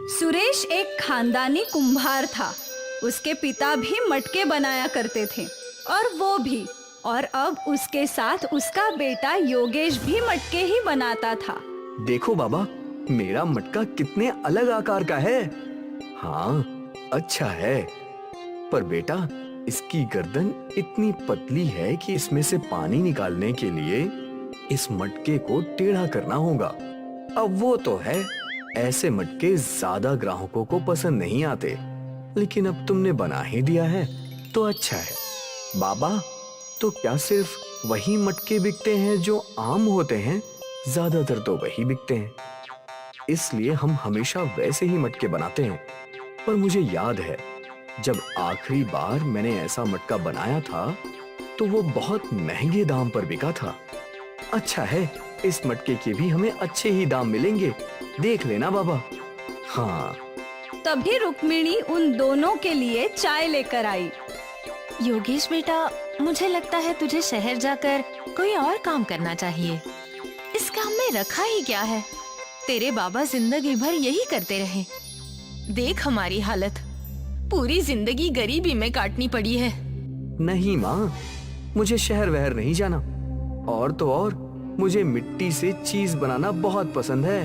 सुरेश एक खानदानी कुम्हार था। उसके पिता भी मटके बनाया करते थे और वो भी, और अब उसके साथ उसका बेटा योगेश भी मटके ही बनाता था। देखो बाबा, मेरा मटका कितने अलग आकार का है। हाँ, अच्छा है, पर बेटा इसकी गर्दन इतनी पतली है कि इसमें से पानी निकालने के लिए इस मटके को टेढ़ा करना होगा। अब वो तो है, ऐसे मटके ज्यादा ग्राहकों को पसंद नहीं आते, लेकिन अब तुमने बना ही दिया है तो अच्छा है। बाबा, तो क्या सिर्फ वही मटके बिकते हैं जो आम होते हैं? ज्यादातर तो वही बिकते हैं, इसलिए हम हमेशा वैसे ही मटके बनाते हैं। पर मुझे याद है, जब आखिरी बार मैंने ऐसा मटका बनाया था तो वो बहुत महंगे दाम पर बिका था। अच्छा है, इस मटके के भी हमें अच्छे ही दाम मिलेंगे, देख लेना बाबा। हाँ। तभी रुक्मिणी उन दोनों के लिए चाय लेकर आई। योगेश बेटा, मुझे लगता है तुझे शहर जाकर कोई और काम करना चाहिए। इस काम में रखा ही क्या है? तेरे बाबा जिंदगी भर यही करते रहे। देख हमारी हालत, पूरी जिंदगी गरीबी में काटनी पड़ी है। नहीं माँ, मुझे शहर वहर नहीं जाना, और तो और मुझे मिट्टी से चीज बनाना बहुत पसंद है।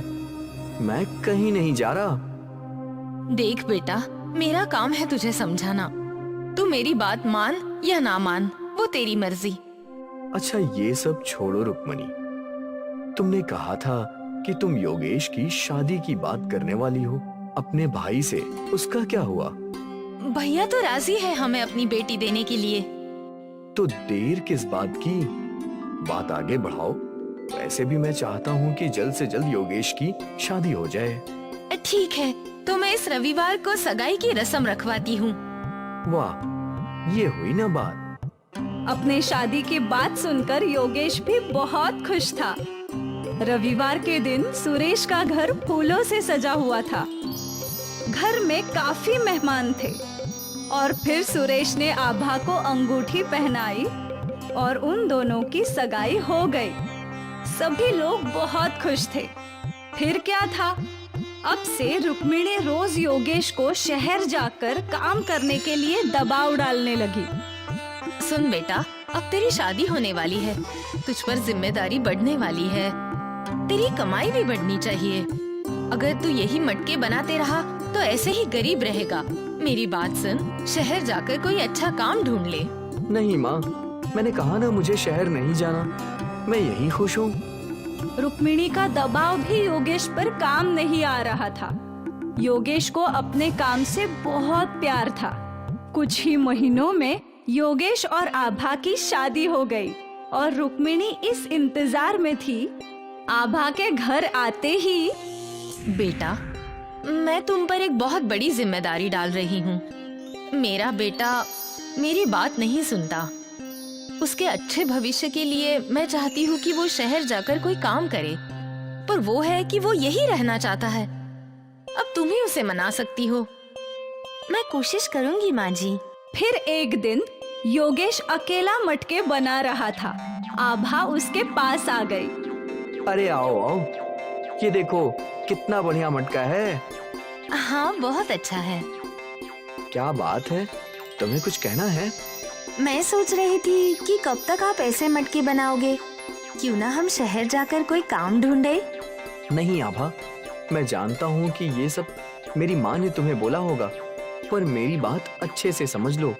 मैं कहीं नहीं जा रहा। देख बेटा, मेरा काम है तुझे समझाना। तू मेरी बात मान या ना मान, वो तेरी मर्जी। अच्छा, ये सब छोड़ो रुक्मणी, तुमने कहा था कि तुम योगेश की शादी की बात करने वाली हो अपने भाई से, उसका क्या हुआ? भैया तो राजी है हमें अपनी बेटी देने के लिए। तो देर किस बात की, बात आगे बढ़ाओ। वैसे भी मैं चाहता हूँ कि जल्द से जल्द योगेश की शादी हो जाए। ठीक है, तो मैं इस रविवार को सगाई की रस्म रखवाती हूँ। वाह, ये हुई ना बात। अपने शादी की बात सुनकर योगेश भी बहुत खुश था। रविवार के दिन सुरेश का घर फूलों से सजा हुआ था। घर में काफी मेहमान थे और फिर सुरेश ने आभा को अंगूठी पहनाई और उन दोनों की सगाई हो गई। सभी लोग बहुत खुश थे। फिर क्या था, अब से रुक्मिणी रोज योगेश को शहर जाकर काम करने के लिए दबाव डालने लगी। सुन बेटा, अब तेरी शादी होने वाली है, तुझ पर जिम्मेदारी बढ़ने वाली है, तेरी कमाई भी बढ़नी चाहिए। अगर तू यही मटके बनाते रहा तो ऐसे ही गरीब रहेगा। मेरी बात सुन, शहर जाकर कोई अच्छा काम ढूंढ ले। नहीं माँ, मैंने कहा ना मुझे शहर नहीं जाना, मैं यही खुश हूँ। रुक्मिणी का दबाव भी योगेश पर काम नहीं आ रहा था। योगेश को अपने काम से बहुत प्यार था। कुछ ही महीनों में योगेश और आभा की शादी हो गई और रुक्मिणी इस इंतजार में थी आभा के घर आते ही। बेटा, मैं तुम पर एक बहुत बड़ी जिम्मेदारी डाल रही हूँ। मेरा बेटा मेरी बात नहीं सुनता। उसके अच्छे भविष्य के लिए मैं चाहती हूँ कि वो शहर जाकर कोई काम करे, पर वो है कि वो यही रहना चाहता है। अब तुम ही उसे मना सकती हो। मैं कोशिश करूँगी माँ जी। फिर एक दिन योगेश अकेला मटके बना रहा था। आभा उसके पास आ गई। अरे आओ आओ, ये देखो कितना बढ़िया मटका है। हाँ, बहुत अच्छा है। क्या बात है, तुम्हें कुछ कहना है? मैं सोच रही थी कि कब तक आप ऐसे मटके बनाओगे? क्यों ना हम शहर जाकर कोई काम ढूंढे? नहीं आभा, मैं जानता हूँ कि ये सब मेरी माँ ने तुम्हें बोला होगा, पर मेरी बात अच्छे से समझ लो।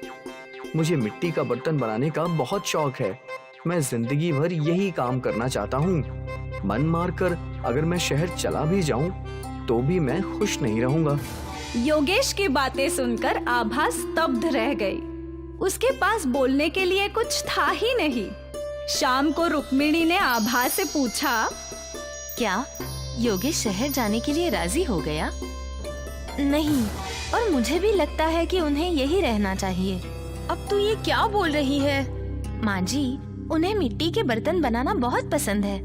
मुझे मिट्टी का बर्तन बनाने का बहुत शौक है। मैं जिंदगी भर यही काम करना चाहता हूँ। मन मारकर अगर मैं शहर चला भी जाऊँ तो भी मैं खुश नहीं रहूँगा। योगेश की बातें सुनकर आभा स्तब्ध रह गई। उसके पास बोलने के लिए कुछ था ही नहीं। शाम को रुक्मिणी ने आभा से पूछा, क्या योगेश शहर जाने के लिए राजी हो गया? नहीं, और मुझे भी लगता है कि उन्हें यही रहना चाहिए। अब तू ये क्या बोल रही है? माँ जी, उन्हें मिट्टी के बर्तन बनाना बहुत पसंद है।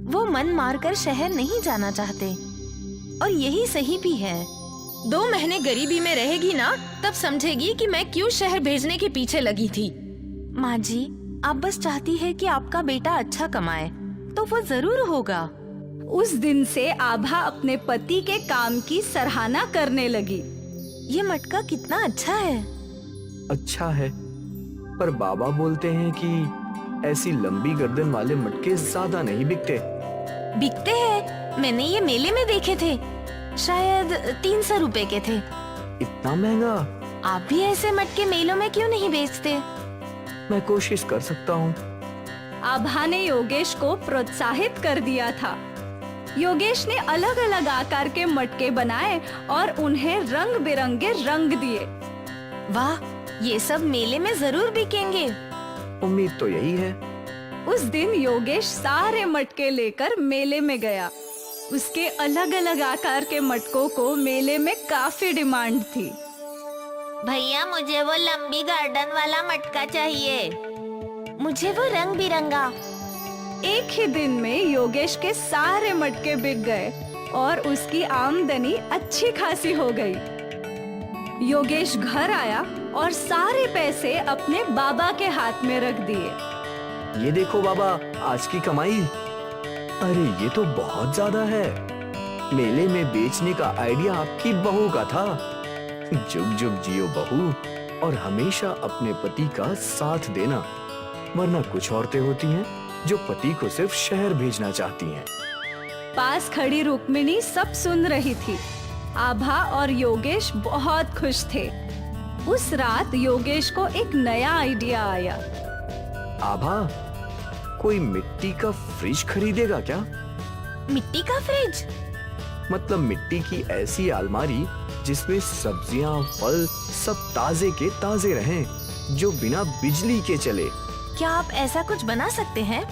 वो मन मारकर शहर नहीं जाना चाहते, और यही सही भी है। 2 महीने गरीबी में रहेगी ना, तब समझेगी कि मैं क्यों शहर भेजने के पीछे लगी थी। माँ जी, आप बस चाहती है कि आपका बेटा अच्छा कमाए, तो वो जरूर होगा। उस दिन से आभा अपने पति के काम की सराहना करने लगी। ये मटका कितना अच्छा है। अच्छा है, पर बाबा बोलते हैं कि ऐसी लंबी गर्दन वाले मटके ज्यादा नहीं बिकते। बिकते हैं, मैंने ये मेले में देखे थे, शायद 300 रुपए के थे। इतना महंगा? आप भी ऐसे मटके मेलों में क्यों नहीं बेचते? मैं कोशिश कर सकता हूँ। आभा ने योगेश को प्रोत्साहित कर दिया था। योगेश ने अलग अलग आकार के मटके बनाए और उन्हें रंग बिरंगे रंग दिए। वाह, ये सब मेले में जरूर बिकेंगे। उम्मीद तो यही है। उस दिन योगेश सारे मटके लेकर मेले में गया। उसके अलग अलग आकार के मटकों को मेले में काफी डिमांड थी। भैया, मुझे वो लंबी गार्डन वाला मटका चाहिए। मुझे वो रंग बिरंगा। एक ही दिन में योगेश के सारे मटके बिक गए और उसकी आमदनी अच्छी खासी हो गई। योगेश घर आया और सारे पैसे अपने बाबा के हाथ में रख दिए। ये देखो बाबा, आज की कमाई। अरे ये तो बहुत ज्यादा है। मेले में बेचने का आइडिया आपकी बहू का था। जुग जुग जियो बहू, और हमेशा अपने पति का साथ देना। वरना कुछ औरतें होती हैं जो पति को सिर्फ शहर भेजना चाहती हैं। पास खड़ी रुक्मिणी सब सुन रही थी। आभा और योगेश बहुत खुश थे। उस रात योगेश को एक नया आइडिया आया। आभा, कोई मिट्टी का फ्रिज खरीदेगा क्या? मिट्टी का फ्रिज? मतलब मिट्टी की ऐसी अलमारी जिसमें सब्जियां, फल सब ताजे के ताजे रहें, जो बिना बिजली के चले। क्या आप ऐसा कुछ बना सकते हैं?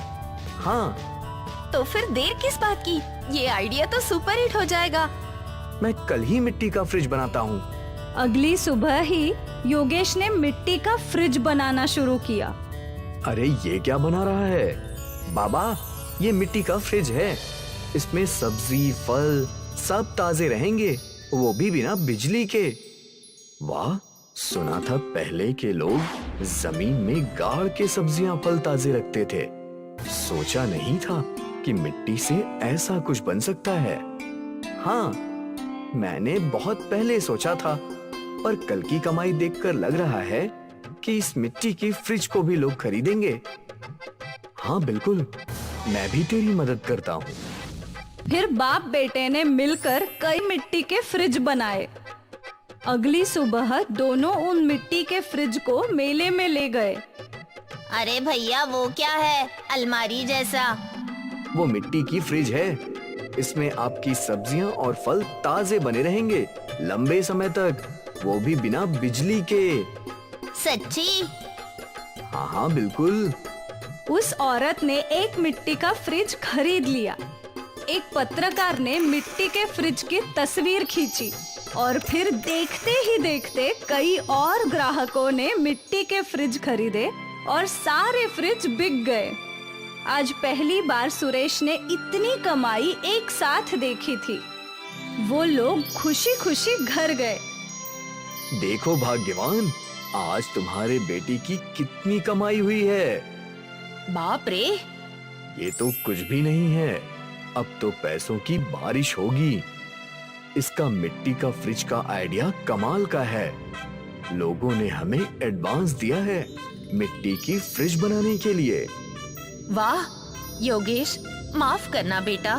हाँ। तो फिर देर किस बात की? ये आइडिया तो सुपर हिट हो जाएगा। मैं कल ही मिट्टी का फ्रिज बनाता हूँ। अगली सुबह ही योगेश ने मिट्टी का फ्रिज बनाना शुरू किया। अरे ये क्या बना रहा है? बाबा, ये मिट्टी का फ्रिज है। इसमें सब्जी, फल सब ताजे रहेंगे, वो भी बिना बिजली के। वाह, सुना था पहले के लोग जमीन में गाड़ के सब्जियां, फल ताजे रखते थे। सोचा नहीं था कि मिट्टी से ऐसा कुछ बन सकता है। हाँ, मैंने बहुत पहले सोचा था, पर कल की कमाई देखकर लग रहा है कि इस मिट्टी की फ्रिज को भी लोग खरीदेंगे। हाँ बिल्कुल, मैं भी तेरी मदद करता हूँ। फिर बाप बेटे ने मिलकर कई मिट्टी के फ्रिज बनाए। अगली सुबह दोनों उन मिट्टी के फ्रिज को मेले में ले गए। अरे भैया, वो क्या है? अलमारी जैसा। वो मिट्टी की फ्रिज है। इसमें आपकी सब्जियां और फल ताजे बने रहेंगे लंबे समय तक, वो भी बिना बिजली के। सच्ची? हाँ हाँ बिल्कुल। उस औरत ने एक मिट्टी का फ्रिज खरीद लिया। एक पत्रकार ने मिट्टी के फ्रिज की तस्वीर खींची और फिर देखते ही देखते कई और ग्राहकों ने मिट्टी के फ्रिज खरीदे और सारे फ्रिज बिक गए। आज पहली बार सुरेश ने इतनी कमाई एक साथ देखी थी। वो लोग खुशी खुशी घर गए। देखो भाग्यवान, आज तुम्हारे बेटी की कितनी कमाई हुई है। बाप रे! ये तो कुछ भी नहीं है, अब तो पैसों की बारिश होगी। इसका मिट्टी का फ्रिज का आइडिया कमाल का है। लोगों ने हमें एडवांस दिया है मिट्टी की फ्रिज बनाने के लिए। वाह योगेश, माफ करना बेटा,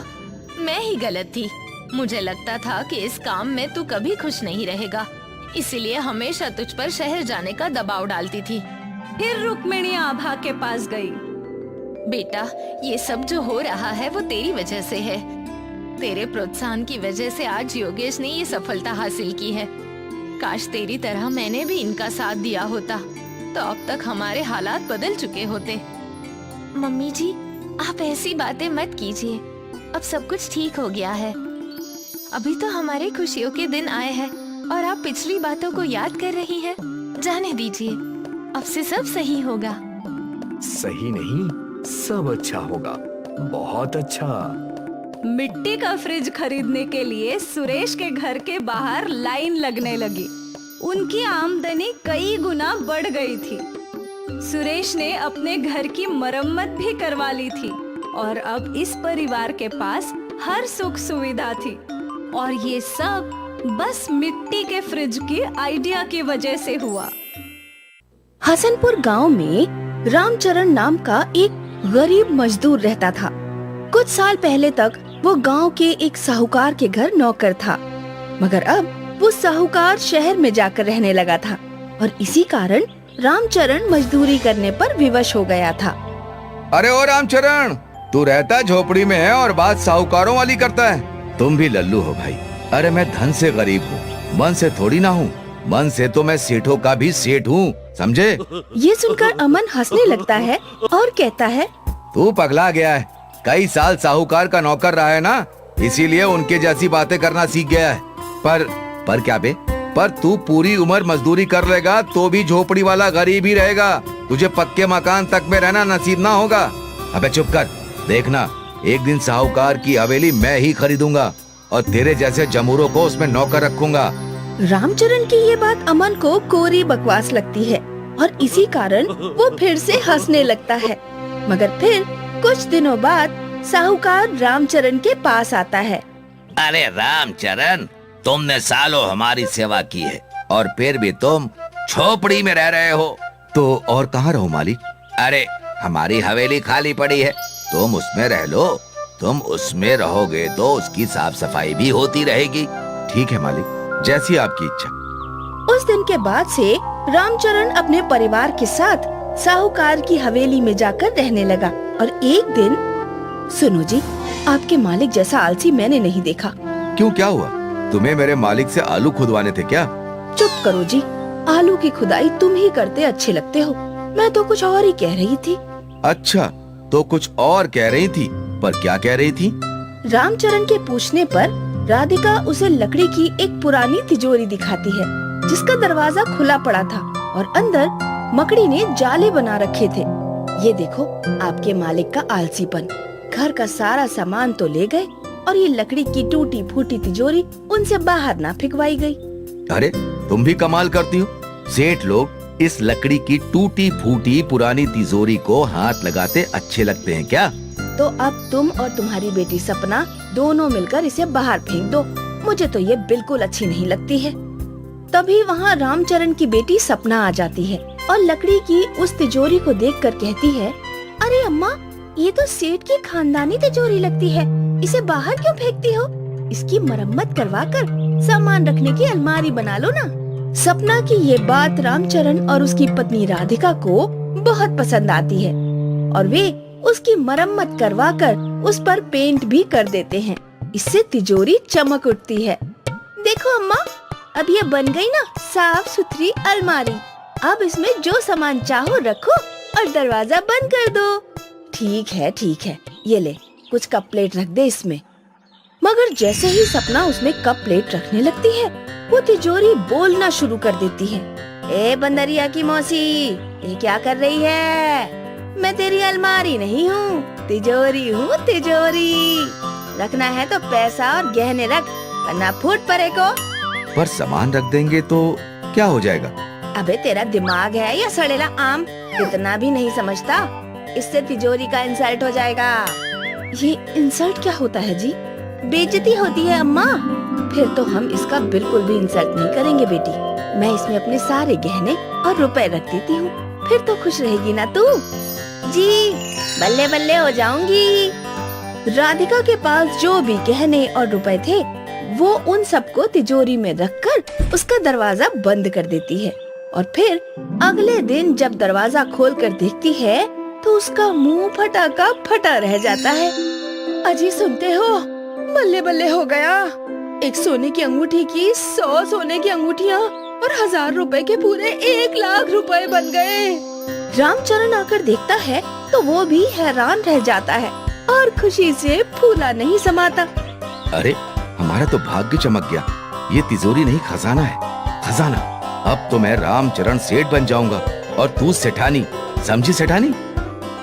मैं ही गलत थी। मुझे लगता था कि इस काम में तू कभी खुश नहीं रहेगा, इसीलिए हमेशा तुझ पर शहर जाने का दबाव डालती थी। फिर रुक्मिणी आभा के पास गई। बेटा, ये सब जो हो रहा है वो तेरी वजह से है। तेरे प्रोत्साहन की वजह से आज योगेश ने ये सफलता हासिल की है। काश तेरी तरह मैंने भी इनका साथ दिया होता, तो अब तक हमारे हालात बदल चुके होते। मम्मी जी, आप ऐसी बातें मत कीजिए। अब सब कुछ ठीक हो गया है। अभी तो हमारे खुशियों के दिन आए हैं और आप पिछली बातों को याद कर रही हैं। जाने दीजिए, अब से सब सही होगा। सही नहीं, सब अच्छा होगा, बहुत अच्छा। मिट्टी का फ्रिज खरीदने के लिए सुरेश के घर के बाहर लाइन लगने लगी। उनकी आमदनी कई गुना बढ़ गई थी। सुरेश ने अपने घर की मरम्मत भी करवा ली थी और अब इस परिवार के पास हर सुख सुविधा थी, और ये सब बस मिट्टी के फ्रिज की आइडिया की वजह से हुआ। हसनपुर गांव में रामचरण नाम का एक गरीब मजदूर रहता था। कुछ साल पहले तक वो गांव के एक साहूकार के घर नौकर था, मगर अब वो साहूकार शहर में जाकर रहने लगा था और इसी कारण रामचरण मजदूरी करने पर विवश हो गया था। अरे ओ रामचरण, तू रहता झोपड़ी में है और बात साहूकारों वाली करता है। तुम भी लल्लू हो भाई। अरे मैं धन से गरीब हूँ, मन से थोड़ी ना हूँ। मन से तो मैं सेठों का भी सेठ हूँ, समझे? ये सुनकर अमन हंसने लगता है और कहता है, तू पगला गया है। कई साल साहूकार का नौकर रहा है ना, इसीलिए उनके जैसी बातें करना सीख गया है। पर क्या बे? पर तू पूरी उम्र मजदूरी कर लेगा तो भी झोपड़ी वाला गरीब ही रहेगा। तुझे पक्के मकान तक में रहना नसीब ना होगा। अबे चुप कर, देखना एक दिन साहूकार की हवेली मैं ही खरीदूंगा और तेरे जैसे जमूरों को उसमें नौकर रखूंगा। रामचरण की ये बात अमन को कोरी बकवास लगती है और इसी कारण वो फिर से हंसने लगता है। मगर फिर कुछ दिनों बाद साहूकार रामचरण के पास आता है। अरे रामचरण, तुमने सालों हमारी सेवा की है और फिर भी तुम झोपड़ी में रह रहे हो। तो और कहाँ रहो मालिक? अरे हमारी हवेली खाली पड़ी है, तुम उसमें रह लो। तुम उसमें रहोगे तो उसकी साफ सफाई भी होती रहेगी। ठीक है मालिक, जैसी आपकी इच्छा। उस दिन के बाद से रामचरण अपने परिवार के साथ साहूकार की हवेली में जाकर रहने लगा। और एक दिन, सुनो जी, आपके मालिक जैसा आलसी मैंने नहीं देखा। क्यों, क्या हुआ? तुम्हें मेरे मालिक से आलू खुदवाने थे क्या? चुप करो जी, आलू की खुदाई तुम ही करते अच्छे लगते हो। मैं तो कुछ और ही कह रही थी। अच्छा, तो कुछ और कह रही थी, पर क्या कह रही थी? रामचरण के पूछने पर राधिका उसे लकड़ी की एक पुरानी तिजोरी दिखाती है, जिसका दरवाजा खुला पड़ा था और अंदर मकड़ी ने जाले बना रखे थे। ये देखो, आपके मालिक का आलसीपन। घर का सारा सामान तो ले गए और ये लकड़ी की टूटी फूटी तिजोरी उनसे बाहर ना फेंकवाई गई। अरे तुम भी कमाल करती हो। सेठ लोग इस लकड़ी की टूटी फूटी पुरानी तिजोरी को हाथ लगाते अच्छे लगते हैं क्या? तो अब तुम और तुम्हारी बेटी सपना दोनों मिलकर इसे बाहर फेंक दो। मुझे तो ये बिल्कुल अच्छी नहीं लगती है। तभी वहाँ रामचरण की बेटी सपना आ जाती है और लकड़ी की उस तिजोरी को देखकर कहती है, अरे अम्मा, ये तो सेठ की खानदानी तिजोरी लगती है। इसे बाहर क्यों फेंकती हो? इसकी मरम्मत करवा कर सामान रखने की अलमारी बना लो ना। सपना की ये बात रामचरण और उसकी पत्नी राधिका को बहुत पसंद आती है और वे उसकी मरम्मत करवा कर उस पर पेंट भी कर देते हैं। इससे तिजोरी चमक उठती है। देखो अम्मा, अब ये बन गई ना साफ सुथरी अलमारी। अब इसमें जो सामान चाहो रखो और दरवाजा बंद कर दो। ठीक है, ये ले, कुछ कप प्लेट रख दे इसमें। मगर जैसे ही सपना उसमें कप प्लेट रखने लगती है, वो तिजोरी बोलना शुरू कर देती है। ए बंदरिया की मौसी, ये क्या कर रही है? मैं तेरी अलमारी नहीं हूँ, तिजोरी हूँ, तिजोरी। रखना है तो पैसा और गहने रख, वरना फूट पड़े को। पर सामान रख देंगे तो क्या हो जाएगा? अबे तेरा दिमाग है या सड़ेला आम? इतना भी नहीं समझता? इससे तिजोरी का इंसल्ट हो जाएगा। ये इंसल्ट क्या होता है जी? बेइज्जती होती है अम्मा। फिर तो हम इसका बिल्कुल भी इंसल्ट नहीं करेंगे बेटी। मैं इसमें अपने सारे गहने और रुपए रख देती हूँ, फिर तो खुश रहेगी ना तू? जी, बल्ले बल्ले हो जाऊंगी। राधिका के पास जो भी गहने और रुपए थे, वो उन सबको तिजोरी में रखकर उसका दरवाजा बंद कर देती है। और फिर अगले दिन जब दरवाजा खोलकर देखती है तो उसका मुंह फटा का फटा रह जाता है। अजी सुनते हो, बल्ले बल्ले हो गया। एक सोने की अंगूठी की 100 सोने की अंगूठियाँ और 1000 रुपए के पूरे 1 लाख रुपए बन गए। रामचरण आकर देखता है तो वो भी हैरान रह जाता है और खुशी से फूला नहीं समाता। अरे हमारा तो भाग्य चमक गया। ये तिजोरी नहीं, खजाना है, खजाना। अब तो मैं रामचरण सेठ बन जाऊंगा और तू सेठानी, समझी सेठानी?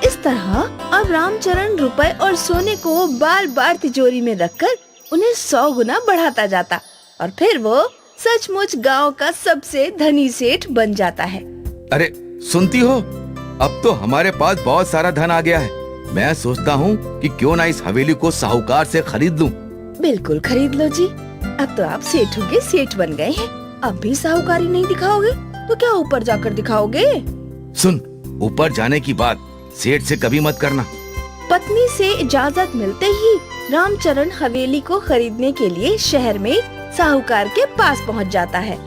इस तरह अब रामचरण रुपए और सोने को बार बार तिजोरी में रखकर उन्हें 100 गुना बढ़ाता जाता और फिर वो सचमुच गांव का सबसे धनी सेठ बन जाता है। अरे सुनती हो, अब तो हमारे पास बहुत सारा धन आ गया है। मैं सोचता हूँ कि क्यों ना इस हवेली को साहूकार से खरीद लूं। बिल्कुल खरीद लो जी। अब तो आप सेठों के सेठ बन गए हैं। अब भी साहूकारी नहीं दिखाओगे तो क्या ऊपर जाकर दिखाओगे? सुन, ऊपर जाने की बात सेठ से कभी मत करना। पत्नी से इजाजत मिलते ही रामचरण हवेली को खरीदने के लिए शहर में साहूकार के पास पहुंच जाता है।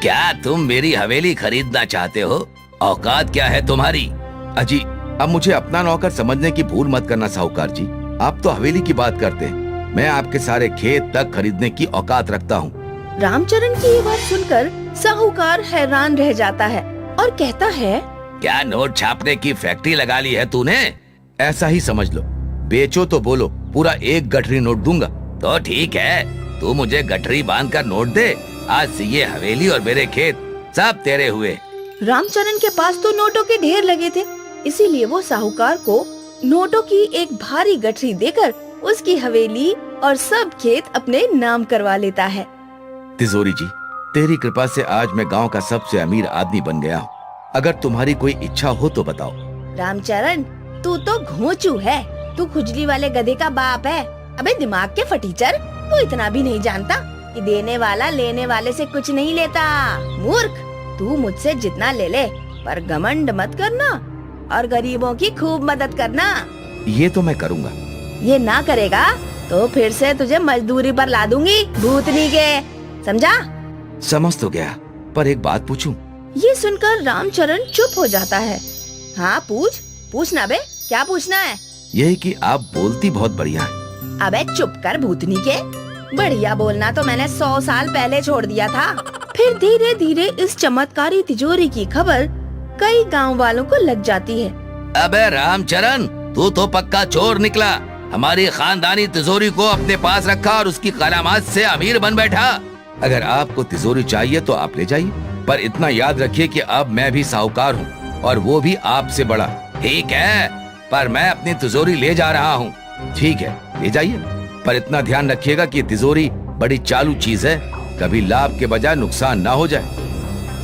क्या तुम मेरी हवेली खरीदना चाहते हो? औकात क्या है तुम्हारी? अजी, अब मुझे अपना नौकर समझने की भूल मत करना साहूकार जी। आप तो हवेली की बात करते हैं, मैं आपके सारे खेत तक खरीदने की औकात रखता हूँ। रामचरण की ये बात सुनकर साहूकार हैरान रह जाता है और कहता है, क्या नोट छापने की फैक्ट्री लगा ली है तूने? ऐसा ही समझ लो। बेचो तो बोलो, पूरा 1 गठरी नोट दूंगा। तो ठीक है, तू मुझे गठरी बांध कर नोट दे। आज से ये हवेली और मेरे खेत सब तेरे हुए। रामचरण के पास तो नोटों के ढेर लगे थे, इसीलिए वो साहूकार को नोटों की एक भारी गठरी देकर उसकी हवेली और सब खेत अपने नाम करवा लेता है। तिजोरी जी, तेरी कृपा से आज मैं गांव का सबसे अमीर आदमी बन गया हूँ। अगर तुम्हारी कोई इच्छा हो तो बताओ। रामचरण, तू तो घोंचू है। तू खुजली वाले गधे का बाप है। अबे दिमाग के फटीचर, तू इतना भी नहीं जानता कि देने वाला लेने वाले से कुछ नहीं लेता। मूर्ख, तू मुझसे जितना ले ले, पर घमंड मत करना और गरीबों की खूब मदद करना। ये तो मैं करूँगा। ये ना करेगा तो फिर से तुझे मजदूरी पर ला दूंगी, भूतनी के। समझा? समझ तो गया, पर एक बात पूछूं? ये सुनकर रामचरण चुप हो जाता है। हाँ पूछना बे, क्या पूछना है? यही कि आप बोलती बहुत बढ़िया है। अबे चुप कर भूतनी के। बढ़िया बोलना तो मैंने 100 साल पहले छोड़ दिया था। फिर धीरे धीरे इस चमत्कारी तिजोरी की खबर कई गांव वालों को लग जाती है। अबे रामचरण, तू तो पक्का चोर निकला। हमारी खानदानी तिजोरी को अपने पास रखा और उसकी करामात से अमीर बन बैठा। अगर आपको तिजोरी चाहिए तो आप ले जाइए, पर इतना याद रखिए कि अब मैं भी साहूकार हूँ और वो भी आपसे बड़ा। ठीक है, पर मैं अपनी तिजोरी ले जा रहा हूँ। ठीक है, ले जाइए, पर इतना ध्यान रखिएगा कि तिजोरी बड़ी चालू चीज है, कभी लाभ के बजाय नुकसान ना हो जाए।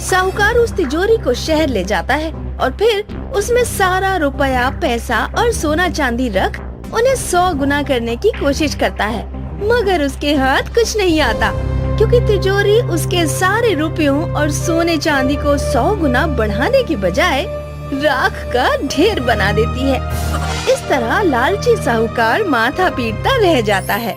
साहूकार उस तिजोरी को शहर ले जाता है और फिर उसमें सारा रुपया, पैसा और सोना चांदी रख उन्हें 100 गुना करने की कोशिश करता है, मगर उसके हाथ कुछ नहीं आता, क्योंकि तिजोरी उसके सारे रुपयों और सोने चांदी को 100 गुना बढ़ाने की बजाय राख का ढेर बना देती है। इस तरह लालची साहूकार माथा पीटता रह जाता है।